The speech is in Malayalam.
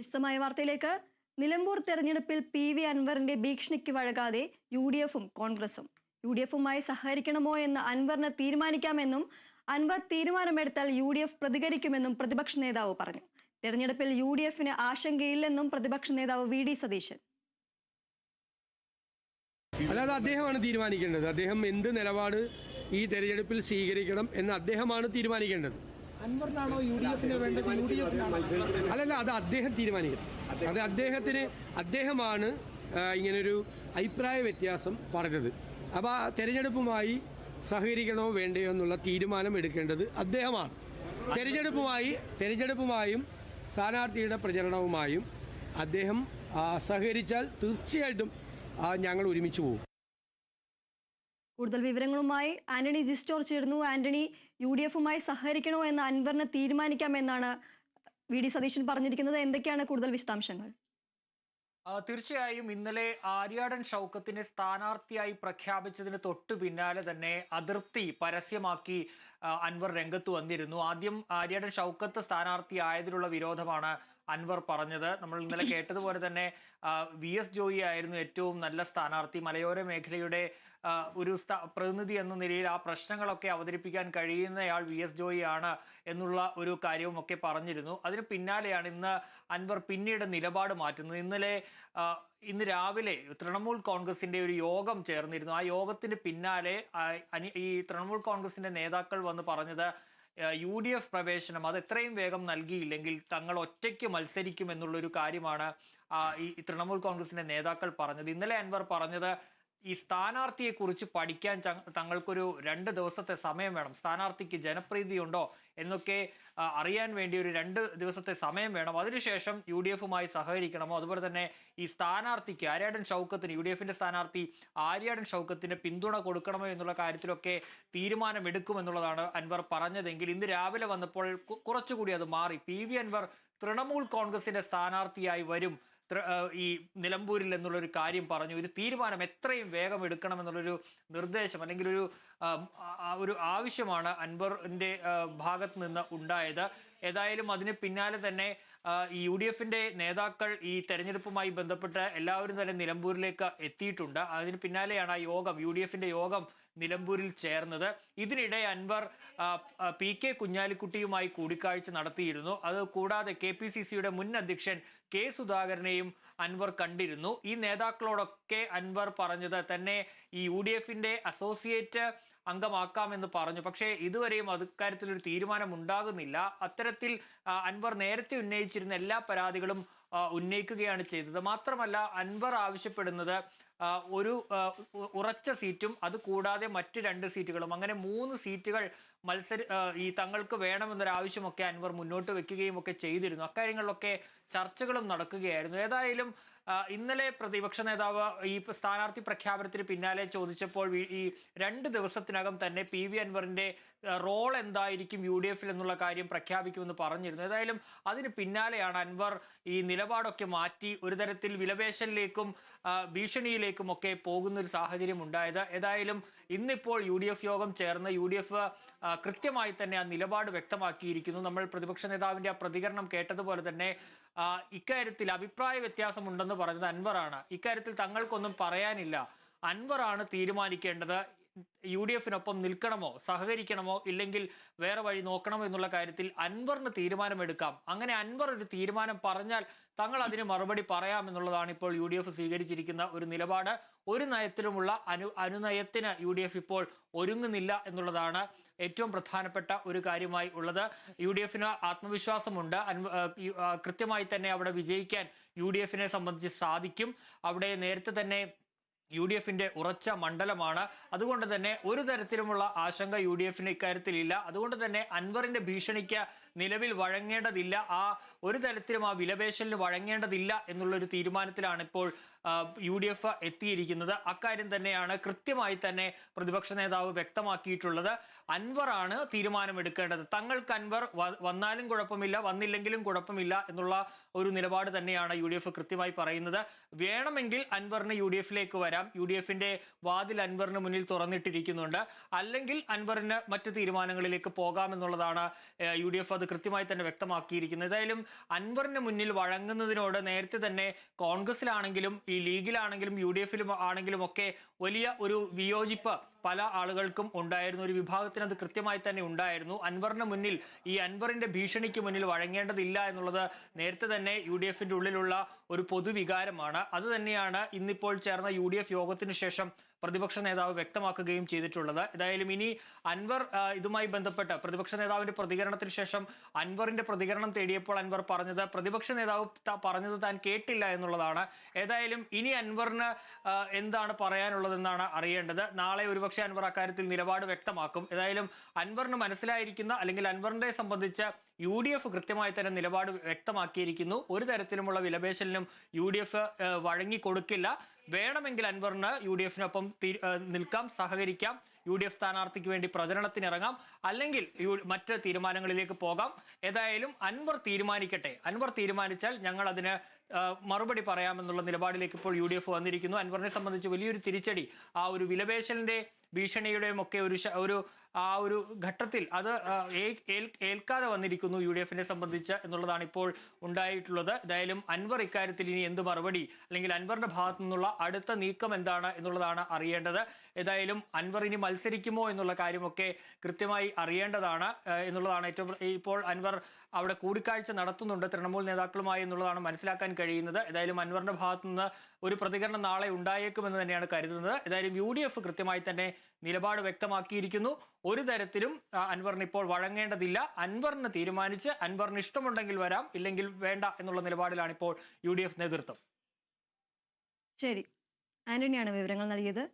വിശദമായ വാർത്തയിലേക്ക്. നിലമ്പൂർ തെരഞ്ഞെടുപ്പിൽ PV അൻവറിന്റെ ഭീഷണിക്ക് വഴങ്ങാതെ UDF-ഉം കോൺഗ്രസും. UDF-ഉമായി സഹകരിക്കണമോ എന്ന് അൻവറിന് തീരുമാനിക്കാമെന്നും അൻവർ തീരുമാനമെടുത്താൽ UDF പ്രതികരിക്കുമെന്നും പ്രതിപക്ഷ നേതാവ് പറഞ്ഞു. തെരഞ്ഞെടുപ്പിൽ UDF-ന് ആശങ്കയില്ലെന്നും പ്രതിപക്ഷ നേതാവ് VD സതീശൻ. അല്ലാതെ അദ്ദേഹമാണ് തീരുമാനിക്കേണ്ടത്. അദ്ദേഹം എന്ത് നിലപാട് ഈ തെരഞ്ഞെടുപ്പിൽ സ്വീകരിക്കണം എന്ന് അദ്ദേഹമാണ് തീരുമാനിക്കേണ്ടത്. അല്ലല്ല, അത് അദ്ദേഹം തീരുമാനിക്കണം. അത് അദ്ദേഹമാണ് ഇങ്ങനൊരു അഭിപ്രായ വ്യത്യാസം പറഞ്ഞത്. അപ്പോൾ ആ തെരഞ്ഞെടുപ്പുമായി സഹകരിക്കണോ വേണ്ടയോ എന്നുള്ള തീരുമാനം എടുക്കേണ്ടത് അദ്ദേഹമാണ്. തെരഞ്ഞെടുപ്പുമായും സ്ഥാനാർത്ഥിയുടെ പ്രചരണവുമായും അദ്ദേഹം സഹകരിച്ചാൽ തീർച്ചയായിട്ടും ഞങ്ങൾ ഒരുമിച്ച് പോകും. കൂടുതൽ വിവരങ്ങളുമായി ആന്റണി ജിസ്റ്റോർ ചേർന്നു. ആന്റണി, UDF-ഉമായി സഹകരിക്കണോ എന്ന് അൻവറിന് തീരുമാനിക്കാമെന്നാണ് VD സതീശൻ പറഞ്ഞിരിക്കുന്നത്. എന്തൊക്കെയാണ് കൂടുതൽ വിശദാംശങ്ങൾ? തീർച്ചയായും ഇന്നലെ ആര്യാടൻ ഷൗക്കത്തിനെ സ്ഥാനാർത്ഥിയായി പ്രഖ്യാപിച്ചതിന് തൊട്ടു പിന്നാലെ തന്നെ അതൃപ്തി പരസ്യമാക്കി അൻവർ രംഗത്ത് വന്നിരുന്നു. ആദ്യം ആര്യാടൻ ഷൗക്കത്ത് സ്ഥാനാർത്ഥി ആയതിലുള്ള വിരോധമാണ് അൻവർ പറഞ്ഞത്. നമ്മൾ ഇന്നലെ കേട്ടതുപോലെ തന്നെ VS ജോയി ആയിരുന്നു ഏറ്റവും നല്ല സ്ഥാനാർത്ഥി. മലയോര മേഖലയുടെ ഒരു പ്രതിനിധി എന്ന നിലയിൽ ആ പ്രശ്നങ്ങളൊക്കെ അവതരിപ്പിക്കാൻ കഴിയുന്നയാൾ VS ജോയി ആണ് എന്നുള്ള ഒരു കാര്യവും ഒക്കെ പറഞ്ഞിരുന്നു. അതിന് പിന്നാലെയാണ് ഇന്ന് അൻവർ പിന്നീട് നിലപാട് മാറ്റുന്നത്. ഇന്ന് രാവിലെ തൃണമൂൽ കോൺഗ്രസിന്റെ ഒരു യോഗം ചേർന്നിരുന്നു. ആ യോഗത്തിന് പിന്നാലെ ഈ തൃണമൂൽ കോൺഗ്രസിന്റെ നേതാക്കൾ വന്ന് പറഞ്ഞത് UDF പ്രവേശനം അത് എത്രയും വേഗം നൽകിയില്ലെങ്കിൽ തങ്ങൾ ഒറ്റയ്ക്ക് മത്സരിക്കുമെന്നുള്ളൊരു കാര്യമാണ് ഈ തൃണമൂൽ കോൺഗ്രസിന്റെ നേതാക്കൾ പറഞ്ഞത്. ഇന്നലെ അൻവർ പറഞ്ഞത് ഈ സ്ഥാനാർത്ഥിയെക്കുറിച്ച് പഠിക്കാൻ തങ്ങൾക്കൊരു 2 ദിവസത്തെ സമയം വേണം, സ്ഥാനാർത്ഥിക്ക് ജനപ്രീതി ഉണ്ടോ എന്നൊക്കെ അറിയാൻ വേണ്ടി ഒരു 2 ദിവസത്തെ സമയം വേണം. അതിനുശേഷം UDF-ഉമായി സഹകരിക്കണമോ, അതുപോലെ തന്നെ ഈ സ്ഥാനാർത്ഥിക്ക് ആര്യാടൻ ഷൗക്കത്തിന് UDF-ന്റെ സ്ഥാനാർത്ഥി ആര്യാടൻ ഷൗക്കത്തിന് പിന്തുണ കൊടുക്കണമോ എന്നുള്ള കാര്യത്തിലൊക്കെ തീരുമാനമെടുക്കുമെന്നുള്ളതാണ് അൻവർ പറഞ്ഞതെങ്കിൽ ഇന്ന് രാവിലെ വന്നപ്പോൾ കുറച്ചുകൂടി അത് മാറി. PV അൻവർ തൃണമൂൽ കോൺഗ്രസിന്റെ സ്ഥാനാർത്ഥിയായി വരും ഈ നിലമ്പൂരിൽ എന്നുള്ളൊരു കാര്യം പറഞ്ഞു. ഒരു തീരുമാനം എത്രയും വേഗം എടുക്കണമെന്നുള്ളൊരു നിർദ്ദേശം അല്ലെങ്കിൽ ഒരു ആവശ്യമാണ് അൻവറിന്റെ ഭാഗത്ത് നിന്ന് ഉണ്ടായത്. ഏതായാലും അതിന് പിന്നാലെ തന്നെ ഈ UDF-ന്റെ നേതാക്കൾ ഈ തെരഞ്ഞെടുപ്പുമായി ബന്ധപ്പെട്ട് എല്ലാവരും തന്നെ നിലമ്പൂരിലേക്ക് എത്തിയിട്ടുണ്ട്. അതിന് പിന്നാലെയാണ് ആ യോഗം, UDF-ന്റെ യോഗം നിലമ്പൂരിൽ ചേർന്നത്. ഇതിനിടെ അൻവർ PK കുഞ്ഞാലിക്കുട്ടിയുമായി കൂടിക്കാഴ്ച നടത്തിയിരുന്നു. അത് കൂടാതെ KPCC-യുടെ മുൻ അധ്യക്ഷൻ K സുധാകരനെയും അൻവർ കണ്ടിരുന്നു. ഈ നേതാക്കളോടൊക്കെ അൻവർ പറഞ്ഞത് തന്നെ ഈ UDF-ന്റെ അസോസിയേറ്റ് അംഗമാക്കാമെന്ന് പറഞ്ഞു. പക്ഷേ ഇതുവരെയും അക്കാര്യത്തിൽ ഒരു തീരുമാനം ഉണ്ടാകുന്നില്ല. അത്തരത്തിൽ അൻവർ നേരത്തെ ഉന്നയിച്ചിരുന്ന എല്ലാ പരാതികളും ഉന്നയിക്കുകയാണ് ചെയ്തത്. മാത്രമല്ല അൻവർ ആവശ്യപ്പെടുന്നത് ഒരു ഉറച്ച സീറ്റും അത് കൂടാതെ മറ്റ് 2 സീറ്റുകളും, അങ്ങനെ 3 സീറ്റുകൾ ഈ തങ്ങൾക്ക് വേണമെന്നൊരാവശ്യമൊക്കെ അൻവർ മുന്നോട്ട് വെക്കുകയും ഒക്കെ ചെയ്തിരുന്നു. അക്കാര്യങ്ങളിലൊക്കെ ചർച്ചകളും നടക്കുകയായിരുന്നു. ഏതായാലും ഇന്നലെ പ്രതിപക്ഷ നേതാവ് ഈ സ്ഥാനാർത്ഥി പ്രഖ്യാപനത്തിന് പിന്നാലെ ചോദിച്ചപ്പോൾ ഈ 2 ദിവസത്തിനകം തന്നെ PV അൻവറിന്റെ റോൾ എന്തായിരിക്കും UDF-ൽ എന്നുള്ള കാര്യം പ്രഖ്യാപിക്കുമെന്ന് പറഞ്ഞിരുന്നു. ഏതായാലും അതിന് പിന്നാലെയാണ് അൻവർ ഈ നിലപാടൊക്കെ മാറ്റി ഒരു തരത്തിൽ വിലപേശലിലേക്കും ഭീഷണിയിലേക്കും ഒക്കെ പോകുന്ന ഒരു സാഹചര്യം ഉണ്ടായത്. ഏതായാലും ഇന്നിപ്പോൾ UDF യോഗം ചേർന്ന് UDF കൃത്യമായി തന്നെ ആ നിലപാട് വ്യക്തമാക്കിയിരിക്കുന്നു. നമ്മൾ പ്രതിപക്ഷ നേതാവിന്റെ ആ പ്രതികരണം കേട്ടതുപോലെ തന്നെ ഇക്കാര്യത്തിൽ അഭിപ്രായ വ്യത്യാസമുണ്ടെന്ന് പറഞ്ഞത് അൻവറാണ്. ഇക്കാര്യത്തിൽ തങ്ങൾക്കൊന്നും പറയാനില്ല, അൻവറാണ് തീരുമാനിക്കേണ്ടത്. UDF-നൊപ്പം നിൽക്കണമോ, സഹകരിക്കണമോ, ഇല്ലെങ്കിൽ വേറെ വഴി നോക്കണമോ എന്നുള്ള കാര്യത്തിൽ അൻവറിന് തീരുമാനമെടുക്കാം. അങ്ങനെ അൻവർ ഒരു തീരുമാനം പറഞ്ഞാൽ തങ്ങൾ അതിന് മറുപടി പറയാമെന്നുള്ളതാണ് ഇപ്പോൾ UDF സ്വീകരിച്ചിരിക്കുന്ന ഒരു നിലപാട്. ഒരു നയത്തിലുമുള്ള അനുനയത്തിന് UDF ഇപ്പോൾ ഒരുങ്ങുന്നില്ല എന്നുള്ളതാണ് ഏറ്റവും പ്രധാനപ്പെട്ട ഒരു കാര്യമായി ഉള്ളത്. UDF-ന് ആത്മവിശ്വാസമുണ്ട്. കൃത്യമായി തന്നെ അവിടെ വിജയിക്കാൻ UDF-നെ സംബന്ധിച്ച് സാധിക്കും. അവിടെ നേരത്തെ തന്നെ UDF-ന്റെ ഉറച്ച മണ്ഡലമാണ്. അതുകൊണ്ട് തന്നെ ഒരു തരത്തിലുമുള്ള ആശങ്ക UDF-ന് ഇക്കാര്യത്തിലില്ല. അതുകൊണ്ട് തന്നെ അൻവറിന്റെ ഭീഷണിക്ക് നിലവിൽ വഴങ്ങേണ്ടതില്ല, ഒരു തരത്തിലും ആ വിലപേശലിന് വഴങ്ങേണ്ടതില്ല എന്നുള്ളൊരു തീരുമാനത്തിലാണ് ഇപ്പോൾ UDF എത്തിയിരിക്കുന്നത്. അക്കാര്യം തന്നെയാണ് കൃത്യമായി തന്നെ പ്രതിപക്ഷ നേതാവ് വ്യക്തമാക്കിയിട്ടുള്ളത്. അൻവറാണ് തീരുമാനമെടുക്കേണ്ടത്. തങ്ങൾക്ക് അൻവർ വന്നാലും കുഴപ്പമില്ല, വന്നില്ലെങ്കിലും കുഴപ്പമില്ല എന്നുള്ള ഒരു നിലപാട് തന്നെയാണ് UDF കൃത്യമായി പറയുന്നത്. വേണമെങ്കിൽ അൻവറിന് UDF-ലേക്ക് വരാം, UDF-ന്റെ വാതിൽ അൻവറിന് മുന്നിൽ തുറന്നിട്ടിരിക്കുന്നുണ്ട്. അല്ലെങ്കിൽ അൻവറിന് മറ്റ് തീരുമാനങ്ങളിലേക്ക് പോകാമെന്നുള്ളതാണ് UDF അത് എന്നുള്ളത് കൃത്യമായി തന്നെ വ്യക്തമാക്കിയിരിക്കുന്നത്. ഏതായാലും അൻവറിന് മുന്നിൽ വഴങ്ങുന്നതിനോട് നേരത്തെ തന്നെ കോൺഗ്രസിലാണെങ്കിലും ഈ ലീഗിലാണെങ്കിലും UDF-ലും ആണെങ്കിലും ഒക്കെ വലിയ ഒരു വിയോജിപ്പ് പല ആളുകൾക്കും ഉണ്ടായിരുന്നു. ഒരു വിഭാഗത്തിന് അത് കൃത്യമായി തന്നെ ഉണ്ടായിരുന്നു. അൻവറിന് മുന്നിൽ ഈ അൻവറിന്റെ ഭീഷണിക്ക് മുന്നിൽ വഴങ്ങേണ്ടതില്ല എന്നുള്ളത് നേരത്തെ തന്നെ UDF-ന്റെ ഉള്ളിലുള്ള ഒരു പൊതുവികാരമാണ്. അത് തന്നെയാണ് ഇന്നിപ്പോൾ ചേർന്ന UDF യോഗത്തിനു ശേഷം പ്രതിപക്ഷ നേതാവ് വ്യക്തമാക്കുകയും ചെയ്തിട്ടുള്ളത്. ഏതായാലും ഇനി അൻവർ ഇതുമായി ബന്ധപ്പെട്ട് പ്രതിപക്ഷ നേതാവിന്റെ പ്രതികരണത്തിന് ശേഷം അൻവറിന്റെ പ്രതികരണം തേടിയപ്പോൾ അൻവർ പറഞ്ഞത് പ്രതിപക്ഷ നേതാവ് പറഞ്ഞത് താൻ കേട്ടില്ല എന്നുള്ളതാണ്. ഏതായാലും ഇനി അൻവറിന് എന്താണ് പറയാനുള്ളതെന്നാണ് അറിയേണ്ടത്. നാളെ ഒരുപക്ഷെ അൻവർ അക്കാര്യത്തിൽ നിലപാട് വ്യക്തമാക്കും. ഏതായാലും അൻവറിന് മനസ്സിലായിരിക്കുന്ന അല്ലെങ്കിൽ അൻവറിനെ സംബന്ധിച്ച് UDF കൃത്യമായി തന്നെ നിലപാട് വ്യക്തമാക്കിയിരിക്കുന്നു. ഒരു തരത്തിലുമുള്ള വിലപേശലിനും UDF വഴങ്ങിക്കൊടുക്കില്ല. വേണമെങ്കിൽ അൻവറിന് UDF-നൊപ്പം നിൽക്കാം, സഹകരിക്കാം, UDF സ്ഥാനാർത്ഥിക്ക് വേണ്ടി പ്രചരണത്തിനിറങ്ങാം, അല്ലെങ്കിൽ മറ്റ് തീരുമാനങ്ങളിലേക്ക് പോകാം. ഏതായാലും അൻവർ തീരുമാനിക്കട്ടെ. അൻവർ തീരുമാനിച്ചാൽ ഞങ്ങൾ അതിന് മറുപടി പറയാമെന്നുള്ള നിലപാടിലേക്ക് ഇപ്പോൾ UDF വന്നിരിക്കുന്നു. അൻവറിനെ സംബന്ധിച്ച് വലിയൊരു തിരിച്ചടി ആ ഒരു വിലപേശലിന്റെ ഭീഷണിയുടെയും ഒക്കെ ഒരു ഘട്ടത്തിൽ അത് ഏൽക്കാതെ വന്നിരിക്കുന്നു UDF-നെ സംബന്ധിച്ച് എന്നുള്ളതാണ് ഇപ്പോൾ ഉണ്ടായിട്ടുള്ളത്. ഏതായാലും അൻവർ ഇക്കാര്യത്തിൽ ഇനി എന്ത് മറുപടി അല്ലെങ്കിൽ അൻവറിന്റെ ഭാഗത്തു നിന്നുള്ള അടുത്ത നീക്കം എന്താണ് എന്നുള്ളതാണ് അറിയേണ്ടത്. ഏതായാലും അൻവർ ഇനി മത്സരിക്കുമോ എന്നുള്ള കാര്യമൊക്കെ കൃത്യമായി അറിയേണ്ടതാണ് എന്നുള്ളതാണ് ഇപ്പോൾ അൻവർ അവിടെ കൂടിക്കാഴ്ച നടത്തുന്നുണ്ട് തൃണമൂൽ നേതാക്കളുമായി എന്നുള്ളതാണ് മനസ്സിലാക്കാൻ കഴിയുന്നത്. ഏതായാലും അൻവറിന്റെ ഭാഗത്തു നിന്ന് ഒരു പ്രതികരണം നാളെ ഉണ്ടായേക്കുമെന്ന് തന്നെയാണ് കരുതുന്നത്. ഏതായാലും UDF കൃത്യമായി തന്നെ നിലപാട് വ്യക്തമാക്കിയിരിക്കുന്നു. ഒരു തരത്തിലും അൻവറിന് ഇപ്പോൾ വഴങ്ങേണ്ടതില്ല. അൻവറിന് തീരുമാനിച്ച് അൻവറിന് ഇഷ്ടമുണ്ടെങ്കിൽ വരാം, ഇല്ലെങ്കിൽ വേണ്ട എന്നുള്ള നിലപാടിലാണ് ഇപ്പോൾ UDF നേതൃത്വം. ശരി, ആന്റണിയാണ് വിവരങ്ങൾ നൽകിയത്.